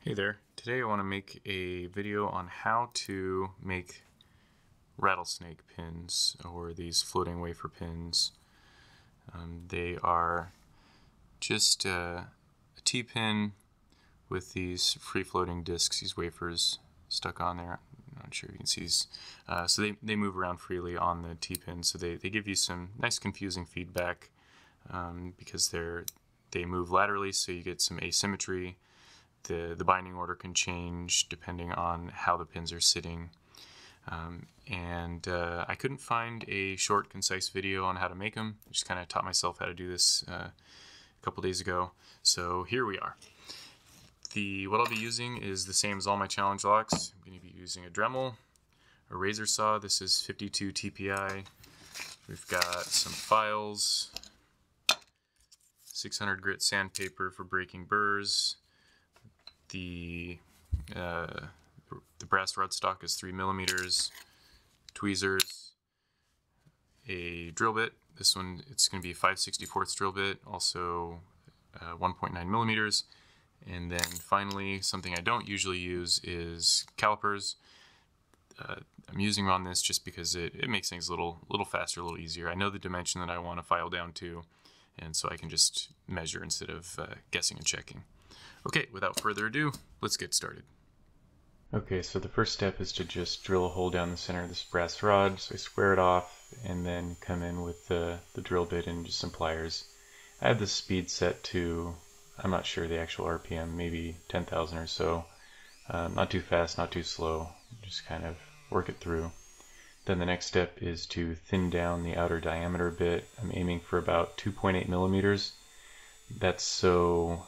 Hey there, today I want to make a video on how to make rattlesnake pins, or these floating wafer pins. They are just a T-pin with these free-floating discs, these wafers stuck on there. I'm not sure if you can see these. So they move around freely on the T-pin, so they give you some nice confusing feedback because they move laterally, so you get some asymmetry. The binding order can change depending on how the pins are sitting. I couldn't find a short, concise video on how to make them. I just kind of taught myself how to do this a couple days ago. So here we are. What I'll be using is the same as all my challenge locks. I'm going to be using a Dremel, a razor saw. This is 52 TPI. We've got some files, 600 grit sandpaper for breaking burrs. The brass rod stock is 3 millimeters, tweezers, a drill bit. This one, it's going to be a 5/64 drill bit, also 1.9 millimeters. And then finally, something I don't usually use is calipers. I'm using them on this just because it makes things a little faster, a little easier. I know the dimension that I want to file down to, and so I can just measure instead of guessing and checking. Okay, without further ado, let's get started. Okay, so the first step is to just drill a hole down the center of this brass rod. So I square it off and then come in with the drill bit and just some pliers. I have the speed set to, I'm not sure the actual RPM, maybe 10,000 or so. Not too fast, not too slow, just kind of work it through. Then the next step is to thin down the outer diameter a bit. I'm aiming for about 2.8 millimeters. That's so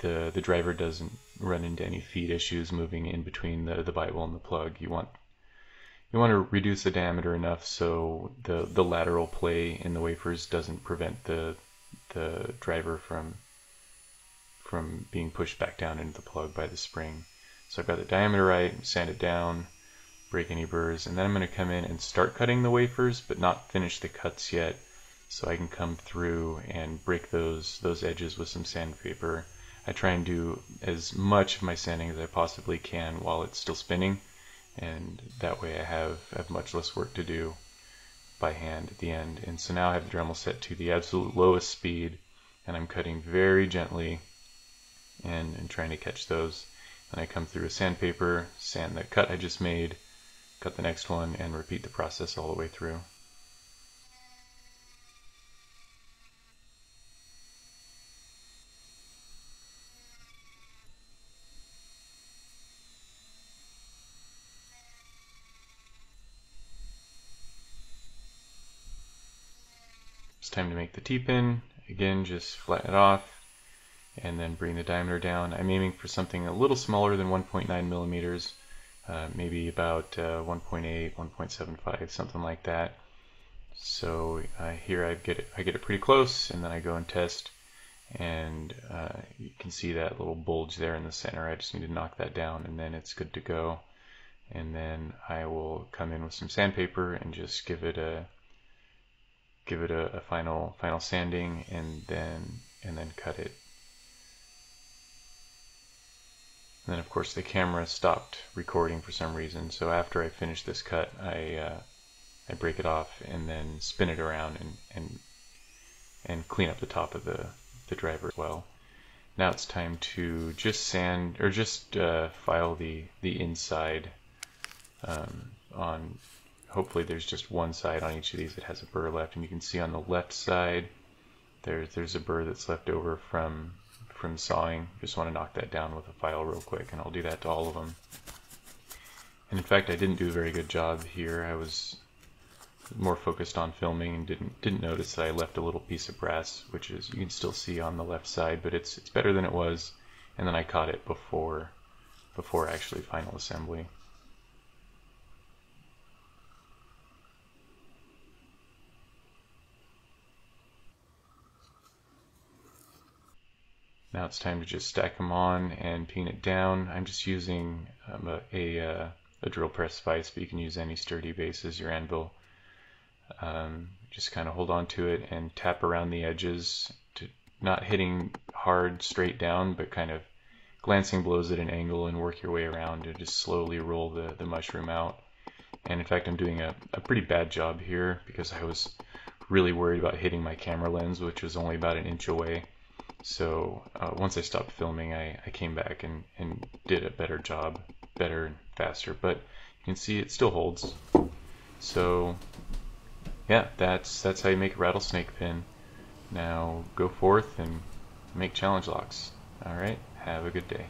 the driver doesn't run into any feed issues moving in between the Bible and the plug. You want to reduce the diameter enough so the lateral play in the wafers doesn't prevent the driver from being pushed back down into the plug by the spring. So I've got the diameter right, sand it down, break any burrs, and then I'm going to come in and start cutting the wafers, but not finish the cuts yet, so I can come through and break those edges with some sandpaper. I try and do as much of my sanding as I possibly can while it's still spinning, and that way I have much less work to do by hand at the end. And so now I have the Dremel set to the absolute lowest speed, and I'm cutting very gently and trying to catch those. And I come through with sandpaper, sand the cut I just made, cut the next one, and repeat the process all the way through. It's time to make the T-pin. Again, just flatten it off and then bring the diameter down. I'm aiming for something a little smaller than 1.9 millimeters, maybe about 1.8, 1.75, something like that. So here I get it pretty close, and then I go and test, and you can see that little bulge there in the center. I just need to knock that down, and then it's good to go. And then I will come in with some sandpaper and just give it a final sanding, and then cut it. And then of course the camera stopped recording for some reason, so after I finish this cut, I break it off and then spin it around and clean up the top of the driver as well. Now it's time to just sand, or just file the inside on. Hopefully there's just one side on each of these that has a burr left, and you can see on the left side there's a burr that's left over from sawing. Just want to knock that down with a file real quick, and I'll do that to all of them. And in fact, I didn't do a very good job here. I was more focused on filming and didn't notice that I left a little piece of brass, which is, you can still see on the left side, but it's better than it was. And then I caught it before actually final assembly. Now it's time to just stack them on and pin it down. I'm just using a drill press vise, but you can use any sturdy base as your anvil. Just kind of hold on to it and tap around the edges, not hitting hard straight down, but kind of glancing blows at an angle and work your way around to just slowly roll the mushroom out. And in fact, I'm doing a pretty bad job here because I was really worried about hitting my camera lens, which was only about an inch away. So once I stopped filming, I came back and did a better job, better and faster. But you can see it still holds. So yeah, that's how you make a rattlesnake pin. Now go forth and make challenge locks. All right, have a good day.